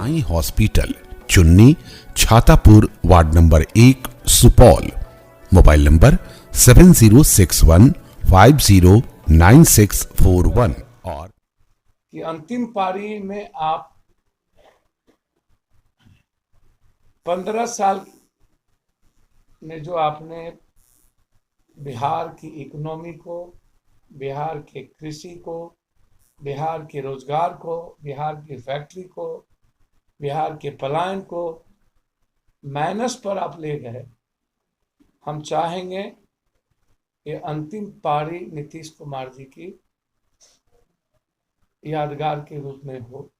Sai hospital, Chunni, Chhatapur, ward number 1, Supaul. Mobile number 7061509641। और कि अंतिम पारी में आप 15 साल में जो आपने बिहार की इकोनॉमी को, बिहार के कृषि को, बिहार के रोजगार को, बिहार की फैक्ट्री को, बिहार के पलायन को माइनस पर आप ले गए। हम चाहेंगे ये अंतिम पारी नीतीश कुमार जी की यादगार के रूप में हो,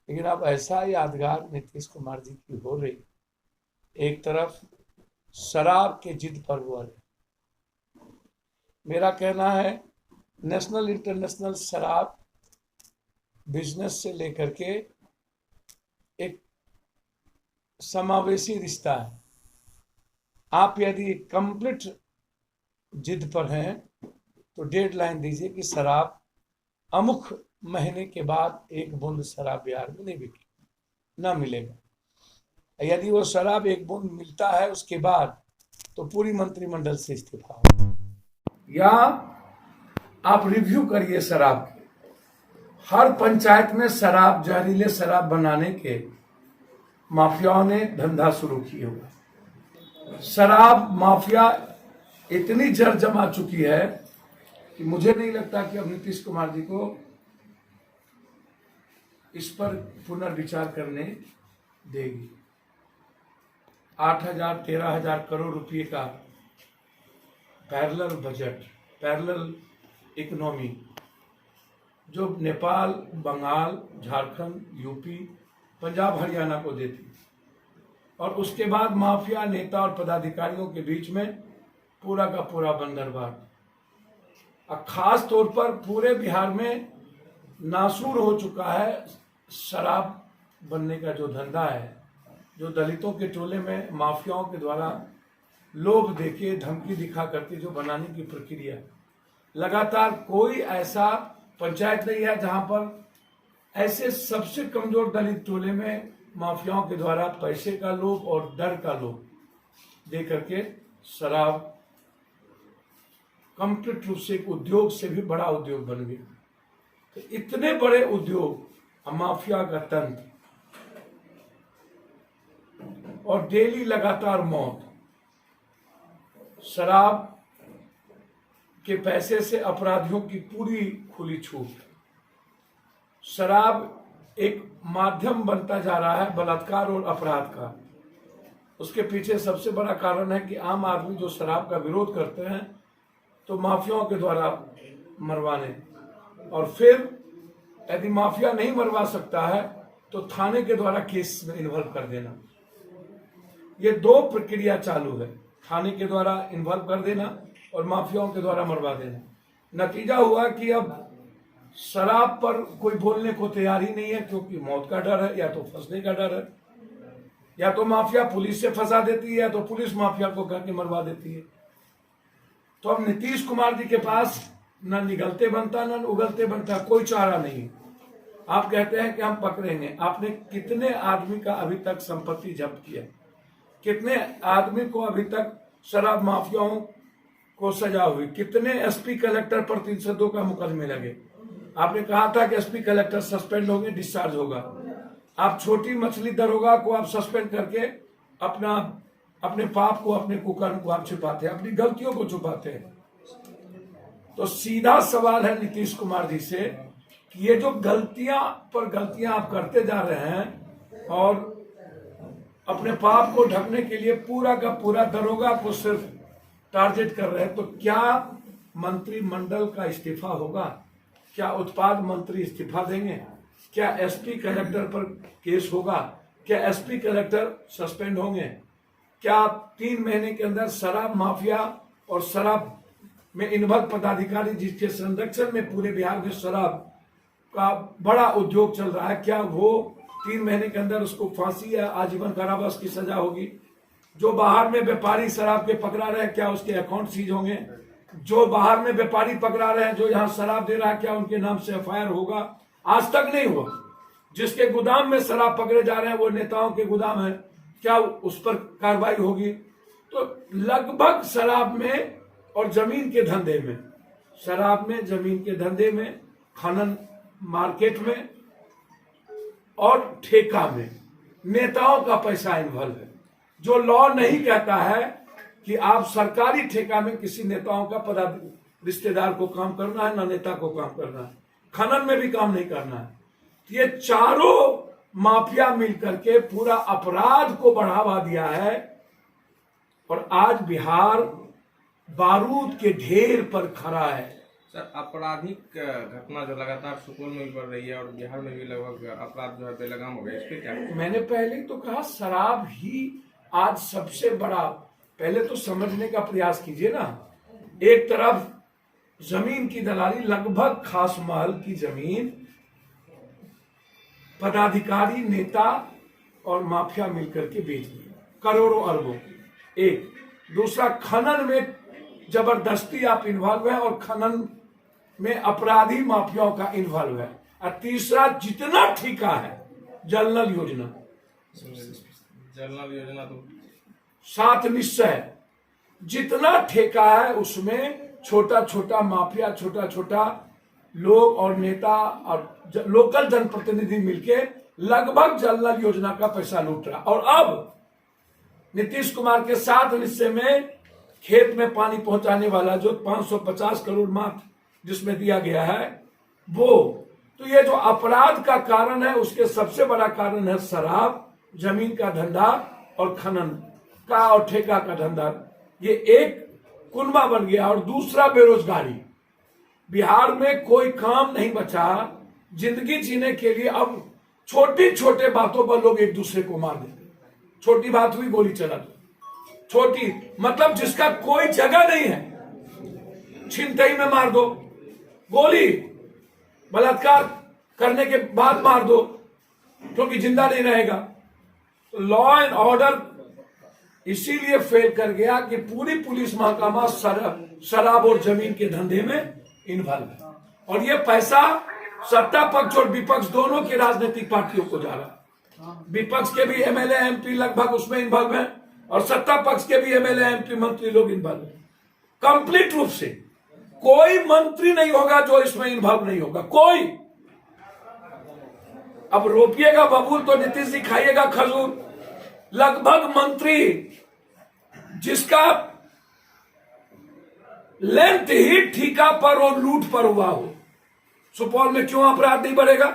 लेकिन अब ऐसा यादगार नीतीश कुमार जी की हो रही, एक तरफ शराब के जिद पर हुआ है। मेरा कहना है नेशनल इंटरनेशनल शराब बिजनेस से लेकर के एक समावेशी रिश्ता है। आप यदि कंप्लीट जिद पर हैं तो डेडलाइन दीजिए कि शराब अमुक महीने के बाद एक बूंद शराब बिहार में नहीं बिकी, ना मिलेगा। यदि वो शराब एक बूंद मिलता है उसके बाद तो पूरी मंत्रिमंडल से इस्तीफा हो, या आप रिव्यू करिए शराब की। हर पंचायत में शराब, जहरीले शराब बनाने के माफियाओं ने धंधा शुरू किया हुआ। शराब माफिया इतनी जड़ जमा चुकी है कि मुझे नहीं लगता कि अब नीतीश कुमार जी को इस पर पुनर्विचार करने देगी। 8,000 13,000 करोड़ रुपए का पैरेलल बजट, पैरेलल इकोनॉमी जो नेपाल, बंगाल, झारखंड, यूपी, पंजाब, हरियाणा को देती, और उसके बाद माफिया नेता और पदाधिकारियों के बीच में पूरा का पूरा बंदरबांट। खास तौर पर पूरे बिहार में नासूर हो चुका है शराब बनने का जो धंधा है, जो दलितों के टोले में माफियाओं के द्वारा लोभ देके, धमकी दिखा करके जो बनाने की प्रक्रिया। लगातार कोई ऐसा पंचायत नहीं है जहां पर ऐसे सबसे कमजोर दलित टोले में माफियाओं के द्वारा पैसे का लोभ और डर का लोभ दे करके शराब कंप्लीट रूप से एक उद्योग से भी बड़ा उद्योग बन गया। तो इतने बड़े उद्योग, माफिया का तंत्र, और डेली लगातार मौत, शराब के पैसे से अपराधियों की पूरी खुली छूट, शराब एक माध्यम बनता जा रहा है बलात्कार और अपराध का। उसके पीछे सबसे बड़ा कारण है कि आम आदमी जो शराब का विरोध करते हैं तो माफियाओं के द्वारा मरवाने, और फिर यदि माफिया नहीं मरवा सकता है तो थाने के द्वारा केस में इन्वॉल्व कर देना। ये दो प्रक्रिया चालू है, थाने के द्वारा इन्वॉल्व कर देना और माफियाओं के द्वारा मरवा देना। नतीजा हुआ कि अब शराब पर कोई बोलने को तैयार ही नहीं है, क्योंकि मौत का डर है, या तो फंसने का डर है, या तो माफिया पुलिस से फंसा देती है, या तो पुलिस माफिया को करके मरवा देती है। तो अब नीतीश कुमार जी के पास न निगलते बनता न उगलते बनता, कोई चारा नहीं। आप कहते हैं कि हम पकड़ेंगे, आपने कितने आदमी का अभी तक संपत्ति जब्त किया, कितने आदमी को अभी तक शराब माफियाओं को सजा हुई, कितने एसपी कलेक्टर पर 302 का मुकदमे लगे। आपने कहा था कि एसपी कलेक्टर सस्पेंड होंगे, डिस्चार्ज होगा। आप छोटी मछली दरोगा को आप सस्पेंड करके अपने पाप को, अपने कुकर्म को आप छुपाते हैं, अपनी गलतियों को छुपाते हैं। तो सीधा सवाल है नीतीश कुमार जी से कि ये जो गलतियां पर गलतियां आप करते जा रहे हैं और अपने पाप को ढकने के लिए पूरा का पूरा दरोगा को सिर्फ टारगेट कर रहे हैं, तो क्या मंत्रिमंडल का इस्तीफा होगा? क्या उत्पाद मंत्री इस्तीफा देंगे? क्या एसपी कलेक्टर पर केस होगा? क्या एसपी कलेक्टर सस्पेंड होंगे? क्या 3 महीने के अंदर शराब माफिया और शराब में इन्वॉल्व पदाधिकारी जिसके संरक्षण में पूरे बिहार में शराब का बड़ा उद्योग चल रहा है, क्या वो 3 महीने के अंदर उसको फांसी या आजीवन कारावास की सजा होगी? जो बाहर में व्यापारी शराब के पकड़ा रहे हैं, क्या उसके अकाउंट सीज होंगे? जो बाहर में व्यापारी पकड़ा रहे हैं जो यहाँ शराब दे रहा है, क्या उनके नाम से एफआईआर होगा? आज तक नहीं हुआ। जिसके गोदाम में शराब पकड़े जा रहे हैं वो नेताओं के गोदाम है, क्या उस पर कार्रवाई होगी? तो लगभग शराब में और जमीन के धंधे में, शराब में, जमीन के धंधे में, खनन मार्केट में और ठेका में नेताओं का पैसा इन्वॉल्व है। जो लॉ नहीं कहता है कि आप सरकारी ठेका में किसी नेताओं का रिश्तेदार को काम करना है, ना नेता को काम करना है, खनन में भी काम नहीं करना है। ये चारों माफिया मिलकर के पूरा अपराध को बढ़ावा दिया है और आज बिहार बारूद के ढेर पर खड़ा है। सर, आपराधिक घटना जो लगातार सुकून में भी बढ़ रही है और बिहार में भी लगभग अपराध जो है बेलगाम हो गया, इस पे क्या? मैंने पहले तो कहा शराब ही आज सबसे बड़ा, पहले तो समझने का प्रयास कीजिए ना। एक तरफ जमीन की दलाली, लगभग खास महल की जमीन पदाधिकारी, नेता और माफिया मिलकर के बेच दी, करोड़ों अरबों की। एक दूसरा, खनन में जबरदस्ती आप इन्वॉल्व है और खनन में अपराधी माफियाओं का इन्वॉल्व है। और तीसरा, जितना ठेका है, जल नल योजना, तो 7 निश्चय, जितना ठेका है उसमें छोटा छोटा माफिया, छोटा छोटा लोग और नेता और लोकल जनप्रतिनिधि मिलके लगभग जल नल योजना का पैसा लूट रहा। और अब नीतीश कुमार के 7 निश्चय में खेत में पानी पहुंचाने वाला जो 550 करोड़ मात्र जिसमें दिया गया है वो, तो ये जो अपराध का कारण है उसके सबसे बड़ा कारण है शराब, जमीन का धंधा और खनन का और ठेका का धंधा। ये एक कुनबा बन गया। और दूसरा, बेरोजगारी। बिहार में कोई काम नहीं बचा जिंदगी जीने के लिए। अब छोटी छोटे बातों पर लोग एक दूसरे को मार देते, छोटी बात हुई गोली चला दो, छोटी मतलब जिसका कोई जगह नहीं है छिनतई में मार दो गोली, बलात्कार करने के बाद मार दो क्योंकि जिंदा नहीं रहेगा। तो लॉ एंड ऑर्डर इसीलिए फेल कर गया कि पूरी पुलिस महकमा शराब और जमीन के धंधे में इन्वॉल्व है। और ये पैसा सत्ता पक्ष और विपक्ष दोनों की राजनीतिक पार्टियों को जा रहा है। विपक्ष के भी एमएलए एमपी लगभग उसमें इन्वॉल्व है और सत्ता पक्ष के भी एमएलए एमपी मंत्री लोग इन्वॉल्व है। कंप्लीट रूप से कोई मंत्री नहीं होगा जो इसमें इन्वॉल्व नहीं होगा, कोई। अब रोपिएगा बबूल तो नीतीश जी खाइएगा खजूर। लगभग मंत्री जिसका लेंथ ही ठेका पर और लूट पर हुआ हो, सुपौल में क्यों अपराध नहीं बढ़ेगा?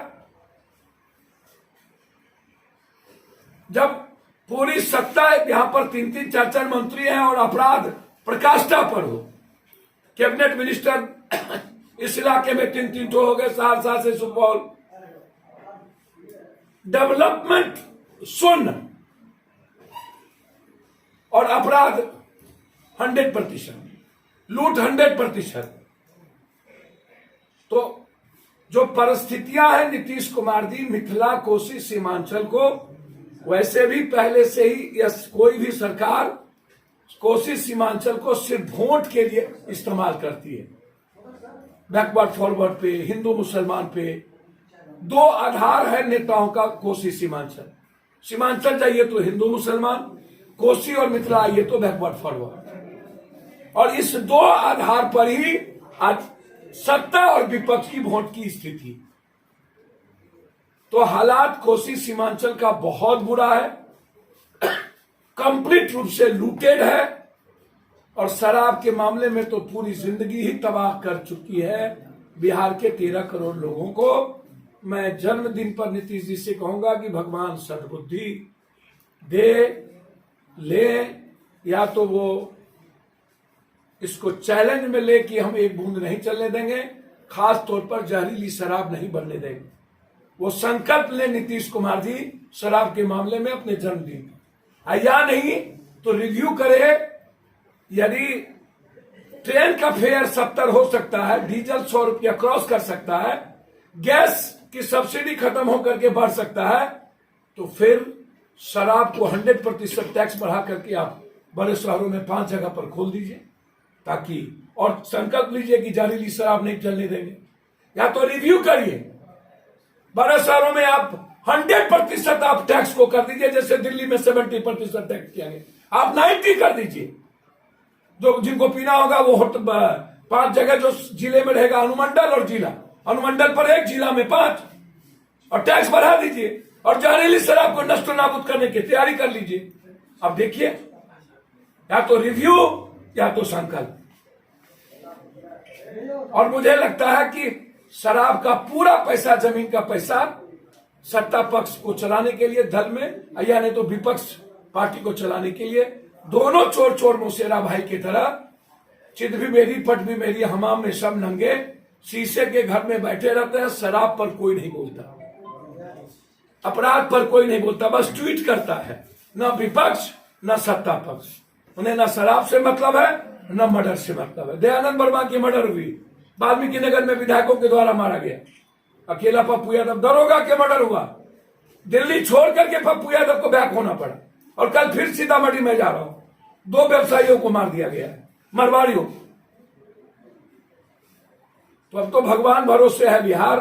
जब पूरी सत्ता यहां पर 3-3, 4-4 मंत्री हैं और अपराध प्रकाष्ठा पर हो। कैबिनेट मिनिस्टर इस इलाके में 3-3 ठो हो गए, सहरसा से सुपौल। डेवलपमेंट शून्य और अपराध 100%, लूट 100%। तो जो परिस्थितियां हैं नीतीश कुमार जी मिथिला, कोसी, सीमांचल को, वैसे भी पहले से ही कोई भी सरकार कोसी सीमांचल को सिर्फ वोट के लिए इस्तेमाल करती है। बैकवर्ड फॉरवर्ड पे, हिंदू मुसलमान पे 2 आधार है नेताओं का। कोसी सीमांचल, सीमांचल जाइए तो हिंदू मुसलमान, कोसी और मिथिला आइए तो बैकवर्ड फॉरवर्ड। और इस 2 आधार पर ही आज सत्ता और विपक्ष की वोट की स्थिति। तो हालात कोसी सीमांचल का बहुत बुरा है, कंप्लीट रूप से लूटेड है। और शराब के मामले में तो पूरी जिंदगी ही तबाह कर चुकी है बिहार के 13 करोड़ लोगों को। मैं जन्मदिन पर नीतीश जी से कहूंगा कि भगवान सद्बुद्धि दे, ले, या तो वो इसको चैलेंज में ले कि हम एक बूंद नहीं चलने देंगे, खास तौर पर जहरीली शराब नहीं बनने देंगे। वो संकल्प ले नीतीश कुमार जी शराब के मामले में अपने जन्मदिन, या नहीं तो रिव्यू करे। यदि ट्रेन का फेयर 70 हो सकता है, डीजल 100 रुपया क्रॉस कर सकता है, गैस की सब्सिडी खत्म होकर के बढ़ सकता है, तो फिर शराब को 100% टैक्स बढ़ा करके आप बड़े शहरों में 5 जगह पर खोल दीजिए, ताकि, और संकल्प लीजिए कि जहरीली शराब नहीं चलने देंगे। या तो रिव्यू करिए, बड़े शहरों में आप 100% आप टैक्स को कर दीजिए, जैसे दिल्ली में 70% टैक्स किया गया, आप 90 कर दीजिए। जो जिनको पीना होगा वो 5 जगह जो जिले में रहेगा, अनुमंडल और जिला, अनुमंडल पर 1, जिला में 5, और टैक्स बढ़ा दीजिए और जहरीली शराब को नष्ट नाबूद करने की तैयारी कर लीजिए। अब देखिए, या तो रिव्यू या तो संकल्प। और मुझे लगता है कि शराब का पूरा पैसा, जमीन का पैसा सत्ता पक्ष को चलाने के लिए दल में, या नहीं तो विपक्ष पार्टी को चलाने के लिए, दोनों चोर चोर मौसेरा भाई की तरह, चित भी मेरी पट भी मेरी, हमाम में सब नंगे, शीशे के घर में बैठे रहते हैं। शराब पर कोई नहीं बोलता, अपराध पर कोई नहीं बोलता, बस ट्वीट करता है। न विपक्ष न सत्ता पक्ष, उन्हें न शराब से मतलब है न मर्डर से मतलब है। दयानंद वर्मा की मर्डर हुई, वाल्मीकि नगर में विधायकों के द्वारा मारा गया, अकेला पप्पू यादव दरोगा के मर्डर हुआ, दिल्ली छोड़ करके पप्पू यादव को बैक होना पड़ा, और कल फिर सीतामढ़ी में जा रहा हूं, 2 व्यवसायियों को मार दिया गया है, मरवाड़ियों। तो अब तो भगवान भरोसे है बिहार,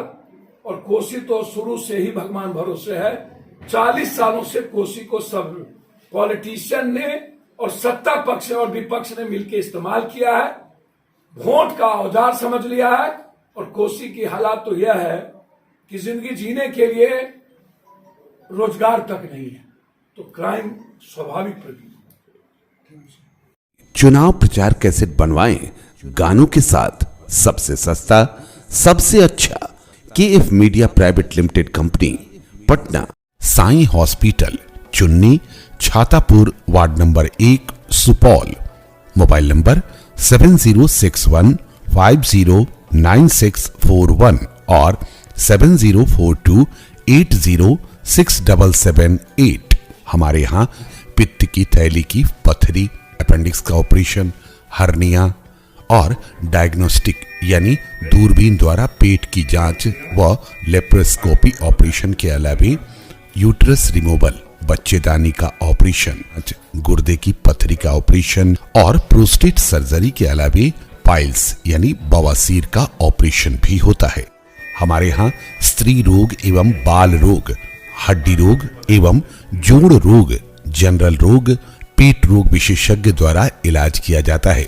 और कोसी तो शुरू से ही भगवान भरोसे है। 40 सालों से कोसी को सब पॉलिटिशियन ने और सत्ता पक्ष और विपक्ष ने मिलकर इस्तेमाल किया है, वोट का औजार समझ लिया है। और कोसी की हालात तो यह है कि जिंदगी जीने के लिए रोजगार तक नहीं है, तो क्राइम स्वाभाविक प्रक्रिया। चुनाव प्रचार कैसेट बनवाएं गानों के साथ, सबसे सस्ता, सबसे अच्छा। KF media private limited company, Patna. Sai hospital, Chunni, Chhatapur, ward number 1, Supaul. Mobile number 7061509641 और 7042806778। हमारे यहाँ पित्त की थैली की पथरी, अपेंडिक्स का ऑपरेशन, हर्निया और डायग्नोस्टिक यानी दूरबीन द्वारा पेट की जांच व लेप्रोस्कोपी ऑपरेशन के अलावा यूट्रस रिमूवल, बच्चेदानी का ऑपरेशन, गुर्दे की पथरी का ऑपरेशन और प्रोस्टेट सर्जरी के अलावा पाइल्स यानी बवासीर का ऑपरेशन भी होता है। हमारे यहाँ स्त्री रोग एवं बाल रोग, हड्डी रोग एवं जोड़ रोग, जनरल रोग, पेट रोग विशेषज्ञ द्वारा इलाज किया जाता है।